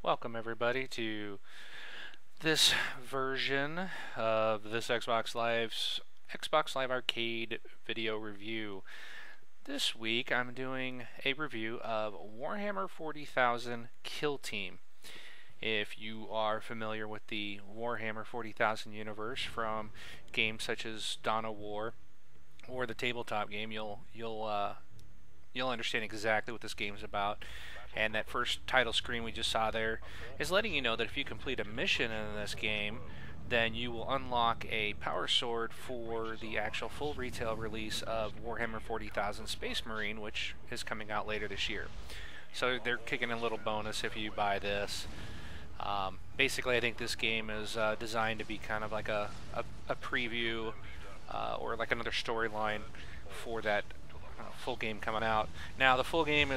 Welcome everybody to this version of this Xbox Live Arcade video review. This week I'm doing a review of Warhammer 40,000 Kill Team. If you are familiar with the Warhammer 40,000 universe from games such as Dawn of War or the tabletop game, you'll understand exactly what this game is about. And that first title screen we just saw there is letting you know that if you complete a mission in this game, then you will unlock a power sword for the actual full retail release of Warhammer 40,000 Space Marine, which is coming out later this year. So they're kicking a little bonus if you buy this. Basically, I think this game is designed to be kind of like a preview or like another storyline for that full game coming out. Now the full game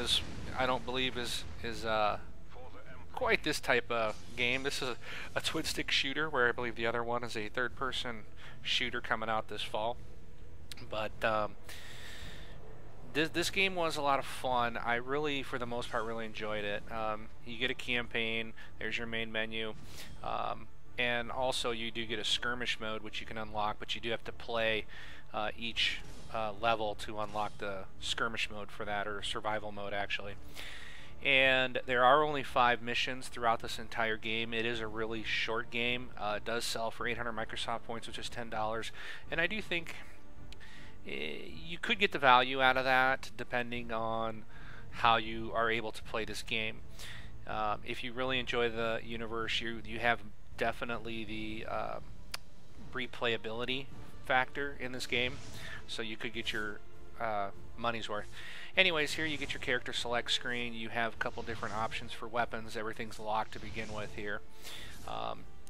I don't believe is quite this type of game. This is a twin stick shooter, where I believe the other one is a third person shooter coming out this fall. But this game was a lot of fun. I really, for the most part, really enjoyed it. You get a campaign, there's your main menu, and also you do get a skirmish mode which you can unlock, but you do have to play each level to unlock the skirmish mode for that, or survival mode actually. And there are only 5 missions throughout this entire game. It is a really short game. It does sell for 800 Microsoft points, which is $10, and I do think you could get the value out of that depending on how you are able to play this game. If you really enjoy the universe, you have definitely the replayability factor in this game, so you could get your money's worth. Anyways, here you get your character select screen. You have a couple different options for weapons. Everything's locked to begin with here,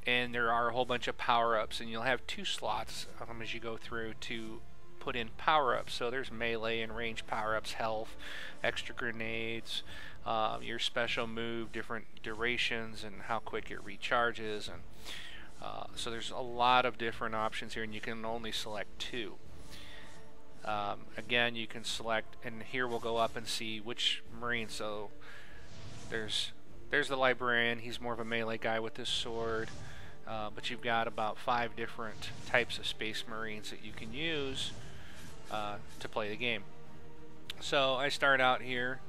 and there are a whole bunch of power-ups, and you'll have 2 slots as you go through to put in power-ups. So there's melee and range power-ups, health, extra grenades, your special move, different durations, and how quick it recharges, and so there's a lot of different options here, and you can only select 2. Again, you can select, and here we'll go up and see which Marine. So there's the Librarian. He's more of a melee guy with this sword, but you've got about 5 different types of Space Marines that you can use to play the game. So I start out here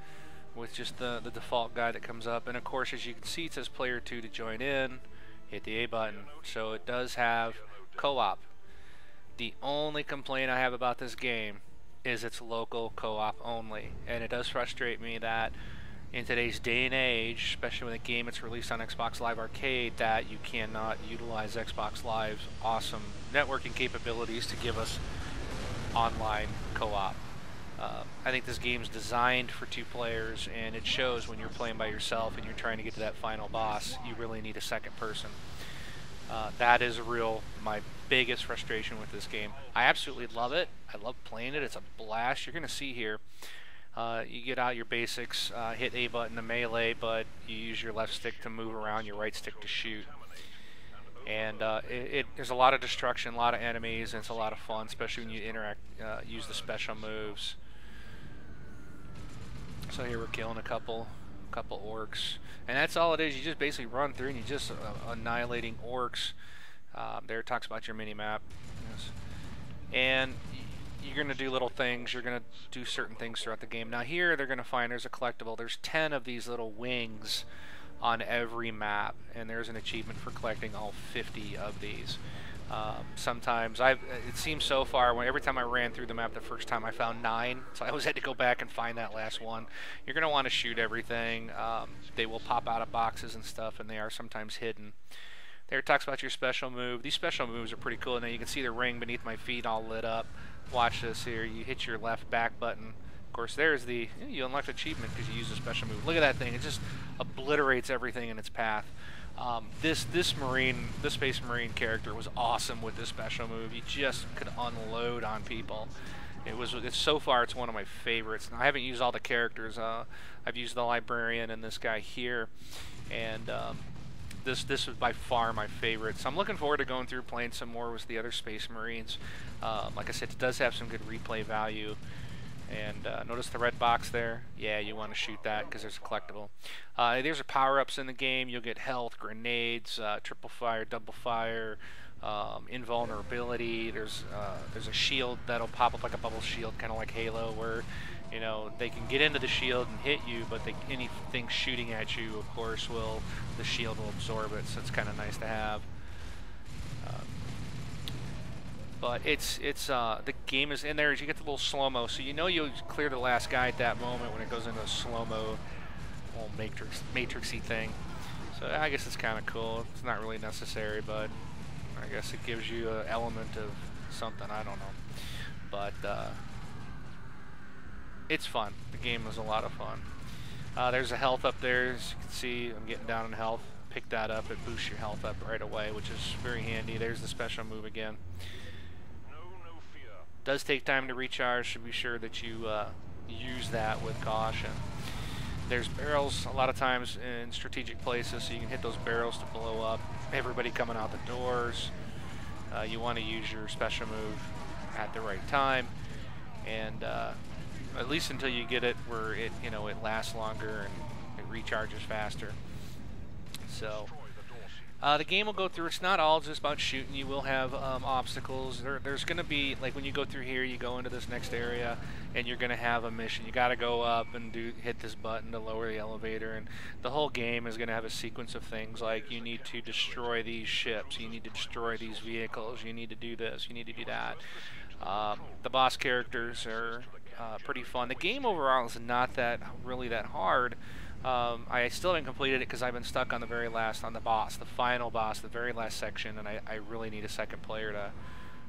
with just the default guy that comes up, and of course, as you can see, it says player 2 to join in. Hit the A button. So it does have co-op. The only complaint I have about this game is it's local co-op only, and it does frustrate me that in today's day and age, especially when a game is released on Xbox Live Arcade, that you cannot utilize Xbox Live's awesome networking capabilities to give us online co-op. I think this game's designed for 2 players, and it shows when you're playing by yourself and you're trying to get to that final boss. You really need a second person. That is my biggest frustration with this game. I absolutely love it. I love playing it. It's a blast. You're going to see here, you get out your basics, hit A button to melee, but you use your left stick to move around, your right stick to shoot. And there's a lot of destruction, a lot of enemies, and it's a lot of fun, especially when you use the special moves. So here we're killing a couple orcs, and that's all it is. You just basically run through and you just annihilating orcs. There it talks about your mini map, yes. And you're going to do little things. You're going to do certain things throughout the game. Now here they're going to find there's a collectible. There's 10 of these little wings on every map, and there's an achievement for collecting all 50 of these. Sometimes it seems so far, every time I ran through the map the first time I found 9, so I always had to go back and find that last one. You're going to want to shoot everything. They will pop out of boxes and stuff, and they are sometimes hidden. There it talks about your special move. These special moves are pretty cool. Now you can see the ring beneath my feet all lit up. Watch this here. You hit your left back button. Of course, there's you unlocked achievement because you use a special move. Look at that thing. It just obliterates everything in its path. This Space Marine character was awesome with this special move. You just could unload on people. So far, it's one of my favorites. Now, I haven't used all the characters. I've used the Librarian and this guy here, and this is by far my favorite. So I'm looking forward to going through playing some more with the other Space Marines. Like I said, it does have some good replay value. And notice the red box there? Yeah, you want to shoot that because there's a collectible. There's power-ups in the game. You'll get health, grenades, triple fire, double fire, invulnerability. There's a shield that'll pop up like a bubble shield, kind of like Halo, where they can get into the shield and hit you, but anything shooting at you, of course, the shield will absorb it. So it's kind of nice to have. But the game is in there. As you get the little slow-mo, so you'll clear the last guy at that moment when it goes into a slow-mo, little matrixy thing. So I guess it's kind of cool. It's not really necessary, but I guess it gives you an element of something. I don't know, but it's fun. The game is a lot of fun. There's a health up there, as you can see. I'm getting down in health. Pick that up. It boosts your health up right away, which is very handy. There's the special move again. Does take time to recharge, so be sure that you use that with caution. There's barrels a lot of times in strategic places, so you can hit those barrels to blow up everybody coming out the doors. You want to use your special move at the right time, and at least until you get it where it lasts longer and it recharges faster. So the game will go through. It's not all just about shooting. You will have obstacles. There's going to be, like when you go through here, you go into this next area, and you're going to have a mission. You got to go up and hit this button to lower the elevator, and the whole game is going to have a sequence of things like you need to destroy these ships, you need to destroy these vehicles, you need to do this, you need to do that. The boss characters are pretty fun. The game overall is not really that hard. I still haven't completed it because I've been stuck on the very last, on the final boss, the very last section, and I really need a second player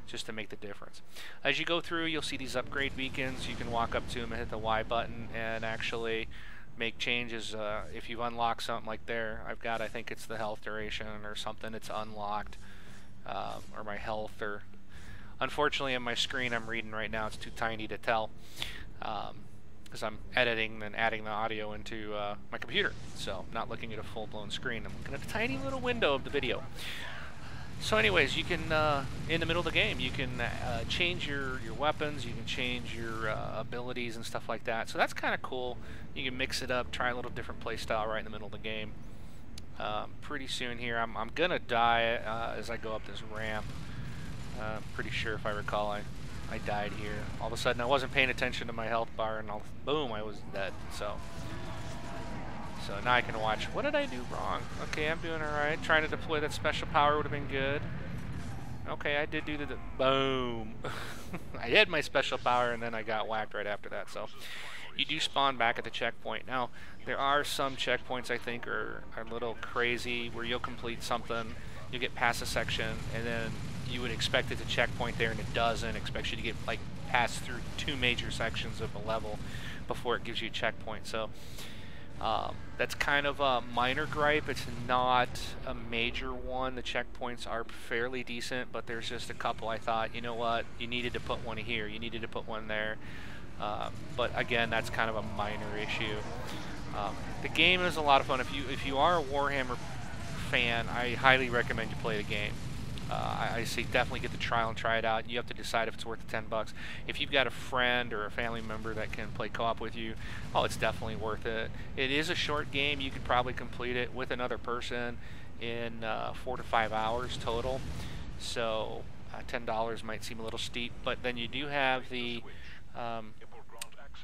just to make the difference. As you go through, you'll see these upgrade beacons. You can walk up to them and hit the Y button and actually make changes. If you've unlocked something like there, I think it's the health duration or something, it's unlocked, or my health, or unfortunately on my screen I'm reading right now, it's too tiny to tell. Because I'm editing and adding the audio into my computer, so I'm not looking at a full-blown screen. I'm looking at a tiny little window of the video. So anyways, you can, in the middle of the game, you can change your weapons, you can change your abilities and stuff like that. So that's kind of cool. You can mix it up, try a little different play style right in the middle of the game. Pretty soon here, I'm going to die as I go up this ramp. Pretty sure, if I recall, I died here. All of a sudden I wasn't paying attention to my health bar, and boom, I was dead. So now I can watch. What did I do wrong? Okay, I'm doing alright. Trying to deploy that special power would have been good. Okay, I did do the boom. I had my special power and then I got whacked right after that. So you do spawn back at the checkpoint. Now there are some checkpoints I think are a little crazy, where you'll complete something, you'll get past a section, and then you would expect it to checkpoint there, and it doesn't. It expects you to get pass through 2 major sections of a level before it gives you a checkpoint. So that's kind of a minor gripe. It's not a major one. The checkpoints are fairly decent, but there's just a couple I thought, you know what, you needed to put one here, you needed to put one there. But again, that's kind of a minor issue. The game is a lot of fun. If you are a Warhammer fan, I highly recommend you play the game. I say definitely get the trial and try it out. You have to decide if it's worth the $10. If you've got a friend or a family member that can play co-op with you, oh, it's definitely worth it. It is a short game. You could probably complete it with another person in 4 to 5 hours total. So $10 might seem a little steep, but then you do have the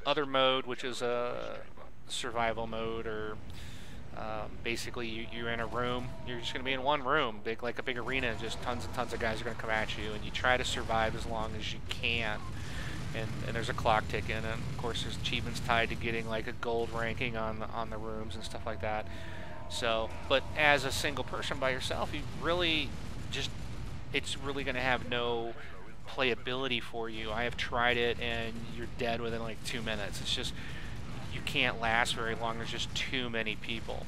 other mode, which is a survival mode, or basically you're in a room. You're just going to be in one room, like a big arena, and just tons and tons of guys are going to come at you, and you try to survive as long as you can. And there's a clock ticking, and of course there's achievements tied to getting like a gold ranking on the rooms and stuff like that. So, but as a single person by yourself, you really it's really going to have no playability for you. I have tried it, and you're dead within like 2 minutes. It's just, you can't last very long. There's just too many people.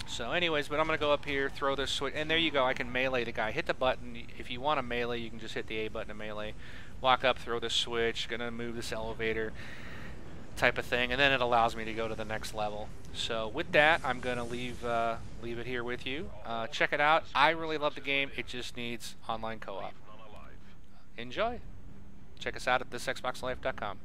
So anyways, but I'm going to go up here, throw this switch, and there you go. I can melee the guy. Hit the button. If you want to melee, you can just hit the A button to melee. Walk up, throw this switch, going to move this elevator type of thing, and then it allows me to go to the next level. So with that, I'm going to leave it here with you. Check it out. I really love the game. It just needs online co-op. Enjoy. check us out at thisxboxlife.com.